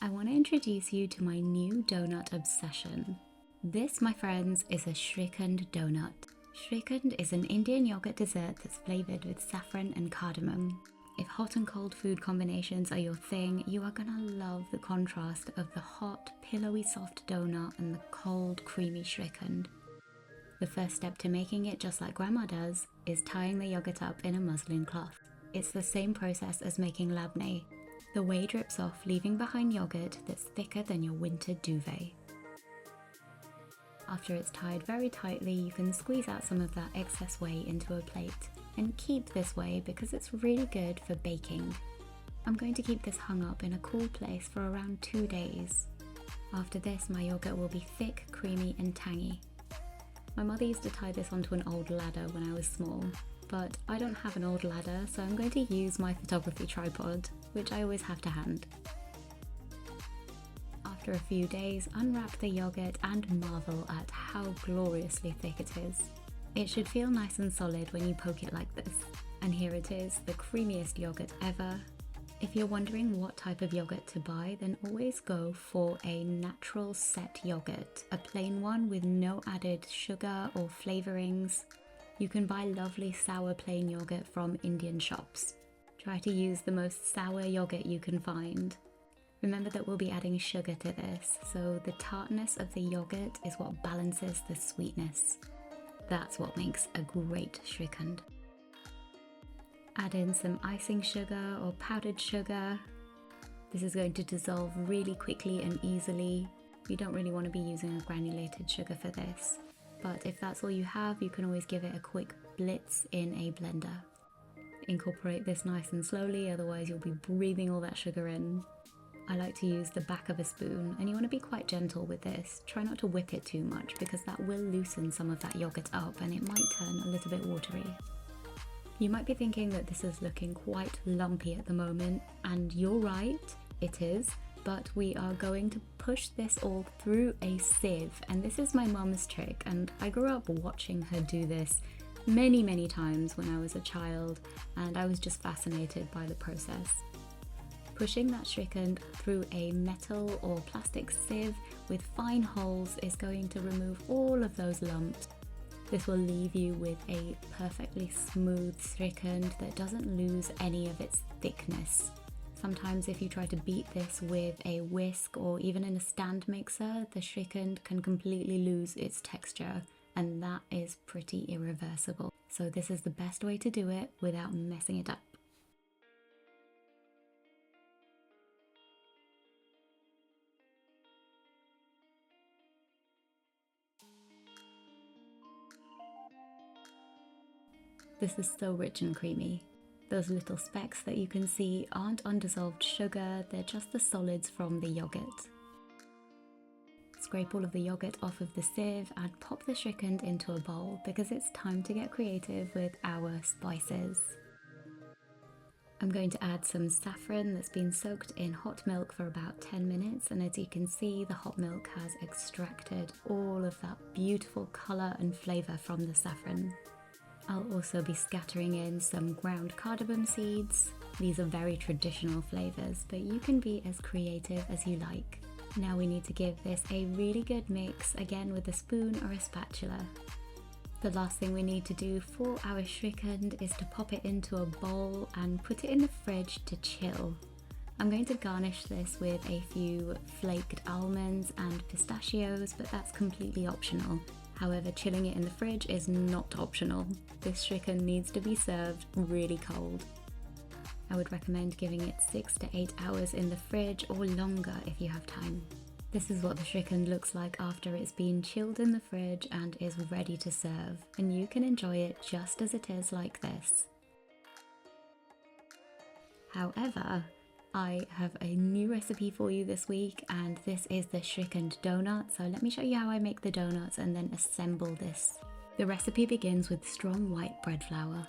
I want to introduce you to my new donut obsession. This, my friends, is a Shrikhand Doughnut. Shrikhand is an Indian yogurt dessert that's flavoured with saffron and cardamom. If hot and cold food combinations are your thing, you are gonna love the contrast of the hot, pillowy soft donut and the cold, creamy Shrikhand. The first step to making it just like grandma does is tying the yogurt up in a muslin cloth. It's the same process as making labneh. The whey drips off, leaving behind yogurt that's thicker than your winter duvet. After it's tied very tightly, you can squeeze out some of that excess whey into a plate. And keep this whey because it's really good for baking. I'm going to keep this hung up in a cool place for around 2 days. After this, my yogurt will be thick, creamy and tangy. My mother used to tie this onto an old ladder when I was small, but I don't have an old ladder, so I'm going to use my photography tripod, which I always have to hand. After a few days, unwrap the yogurt and marvel at how gloriously thick it is. It should feel nice and solid when you poke it like this. And here it is, the creamiest yogurt ever. If you're wondering what type of yogurt to buy, then always go for a natural set yogurt, a plain one with no added sugar or flavourings. You can buy lovely sour plain yogurt from Indian shops. Try to use the most sour yogurt you can find. Remember that we'll be adding sugar to this, so the tartness of the yogurt is what balances the sweetness. That's what makes a great Shrikhand. Add in some icing sugar or powdered sugar. This is going to dissolve really quickly and easily. You don't really want to be using a granulated sugar for this, but if that's all you have, you can always give it a quick blitz in a blender. Incorporate this nice and slowly, otherwise you'll be breathing all that sugar in. I like to use the back of a spoon, and you want to be quite gentle with this. Try not to whip it too much because that will loosen some of that yogurt up and it might turn a little bit watery. You might be thinking that this is looking quite lumpy at the moment, and you're right, it is, but we are going to push this all through a sieve, and this is my mum's trick, and I grew up watching her do this many times when I was a child, and I was just fascinated by the process. Pushing that Shrikhand through a metal or plastic sieve with fine holes is going to remove all of those lumps. This will leave you with a perfectly smooth Shrikhand that doesn't lose any of its thickness. Sometimes if you try to beat this with a whisk or even in a stand mixer, the Shrikhand can completely lose its texture, and that is pretty irreversible. So this is the best way to do it without messing it up. This is so rich and creamy. Those little specks that you can see aren't undissolved sugar, they're just the solids from the yogurt. Scrape all of the yogurt off of the sieve and pop the Shrikhand into a bowl because it's time to get creative with our spices. I'm going to add some saffron that's been soaked in hot milk for about 10 minutes, and as you can see, the hot milk has extracted all of that beautiful colour and flavour from the saffron. I'll also be scattering in some ground cardamom seeds. These are very traditional flavours, but you can be as creative as you like. Now we need to give this a really good mix, again with a spoon or a spatula. The last thing we need to do for our Shrikhand is to pop it into a bowl and put it in the fridge to chill. I'm going to garnish this with a few flaked almonds and pistachios, but that's completely optional. However, chilling it in the fridge is not optional. This Shrikhand needs to be served really cold. I would recommend giving it 6 to 8 hours in the fridge or longer if you have time. This is what the Shrikhand looks like after it's been chilled in the fridge and is ready to serve, and you can enjoy it just as it is like this. However, I have a new recipe for you this week, and this is the Shrikhand Doughnut, so let me show you how I make the donuts and then assemble this. The recipe begins with strong white bread flour.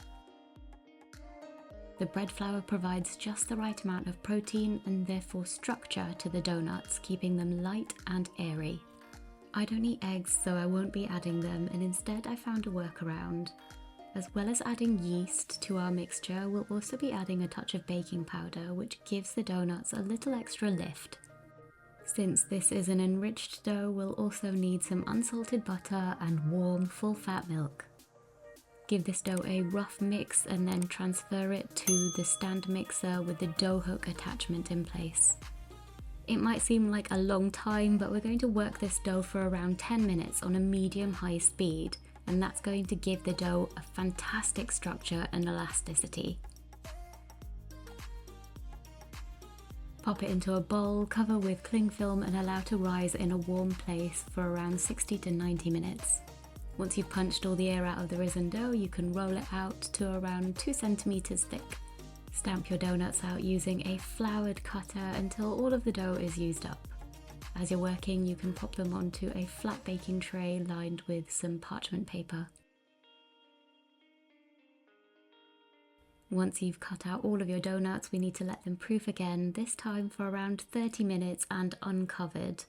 The bread flour provides just the right amount of protein and therefore structure to the donuts, keeping them light and airy. I don't eat eggs, so I won't be adding them, and instead I found a workaround. As well as adding yeast to our mixture, we'll also be adding a touch of baking powder, which gives the donuts a little extra lift. Since this is an enriched dough, we'll also need some unsalted butter and warm, full-fat milk. Give this dough a rough mix and then transfer it to the stand mixer with the dough hook attachment in place. It might seem like a long time, but we're going to work this dough for around 10 minutes on a medium-high speed, and that's going to give the dough a fantastic structure and elasticity. Pop it into a bowl, cover with cling film and allow to rise in a warm place for around 60 to 90 minutes. Once you've punched all the air out of the risen dough, you can roll it out to around 2 centimeters thick. Stamp your donuts out using a floured cutter until all of the dough is used up. As you're working, you can pop them onto a flat baking tray lined with some parchment paper. Once you've cut out all of your donuts, we need to let them proof again, this time for around 30 minutes and uncovered.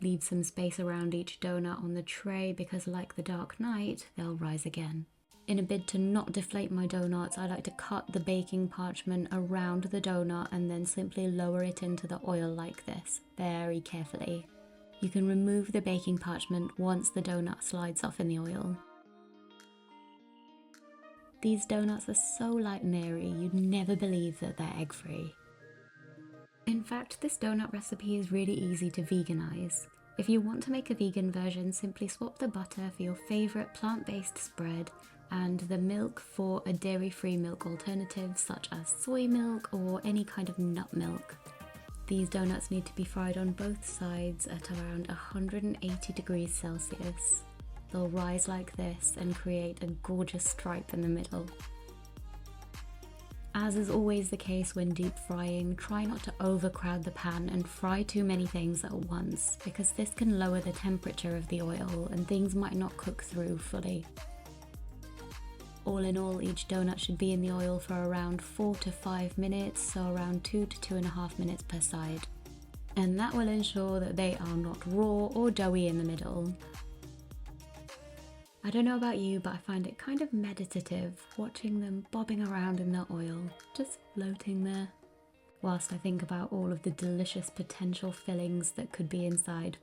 Leave some space around each donut on the tray because, like the dark night, they'll rise again. In a bid to not deflate my donuts, I like to cut the baking parchment around the donut and then simply lower it into the oil like this, very carefully. You can remove the baking parchment once the donut slides off in the oil. These donuts are so light and airy, you'd never believe that they're egg-free. In fact, this donut recipe is really easy to veganize. If you want to make a vegan version, simply swap the butter for your favourite plant-based spread and the milk for a dairy-free milk alternative such as soy milk or any kind of nut milk. These donuts need to be fried on both sides at around 180 degrees Celsius. They'll rise like this and create a gorgeous stripe in the middle. As is always the case when deep frying, try not to overcrowd the pan and fry too many things at once, because this can lower the temperature of the oil and things might not cook through fully. All in all, each donut should be in the oil for around 4 to 5 minutes, so around 2 to 2.5 minutes per side. And that will ensure that they are not raw or doughy in the middle. I don't know about you, but I find it kind of meditative watching them bobbing around in the oil, just floating there, whilst I think about all of the delicious potential fillings that could be inside.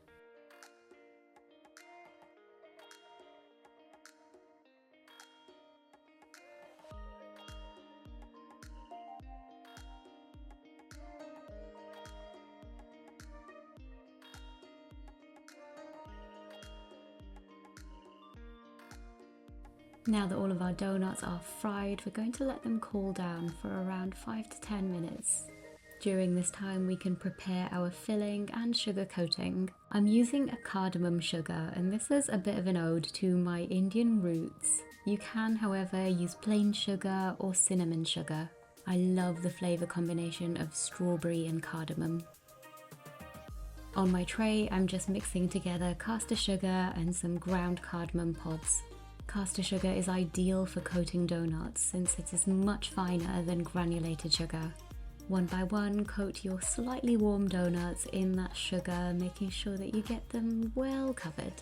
Now that all of our donuts are fried, we're going to let them cool down for around 5 to 10 minutes. During this time we can prepare our filling and sugar coating. I'm using a cardamom sugar, and this is a bit of an ode to my Indian roots. You can, however, use plain sugar or cinnamon sugar. I love the flavour combination of strawberry and cardamom. On my tray I'm just mixing together caster sugar and some ground cardamom pods. Caster sugar is ideal for coating donuts since it is much finer than granulated sugar. One by one, coat your slightly warm donuts in that sugar, making sure that you get them well covered.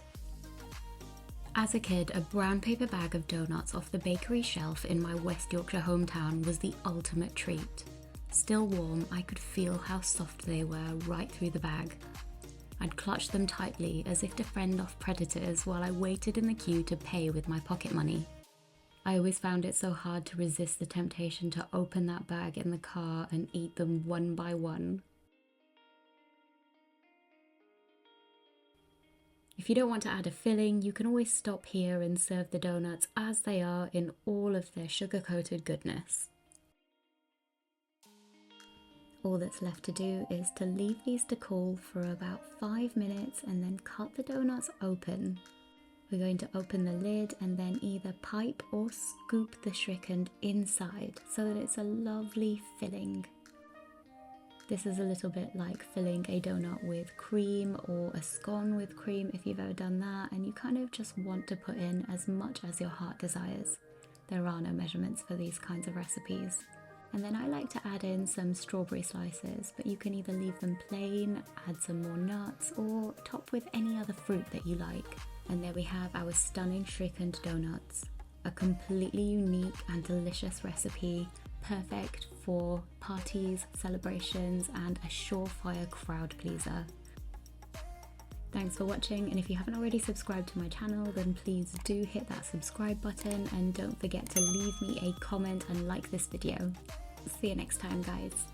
As a kid, a brown paper bag of donuts off the bakery shelf in my West Yorkshire hometown was the ultimate treat. Still warm, I could feel how soft they were right through the bag. I'd clutch them tightly as if to fend off predators while I waited in the queue to pay with my pocket money. I always found it so hard to resist the temptation to open that bag in the car and eat them one by one. If you don't want to add a filling, you can always stop here and serve the donuts as they are in all of their sugar-coated goodness. All that's left to do is to leave these to cool for about 5 minutes and then cut the donuts open. We're going to open the lid and then either pipe or scoop the Shrikhand inside so that it's a lovely filling. This is a little bit like filling a donut with cream or a scone with cream if you've ever done that, and you kind of just want to put in as much as your heart desires. There are no measurements for these kinds of recipes. And then I like to add in some strawberry slices, but you can either leave them plain, add some more nuts, or top with any other fruit that you like. And there we have our stunning Shrikhand Doughnuts. A completely unique and delicious recipe perfect for parties, celebrations, and a surefire crowd pleaser. Thanks for watching, and if you haven't already subscribed to my channel, then please do hit that subscribe button and don't forget to leave me a comment and like this video. See you next time, guys.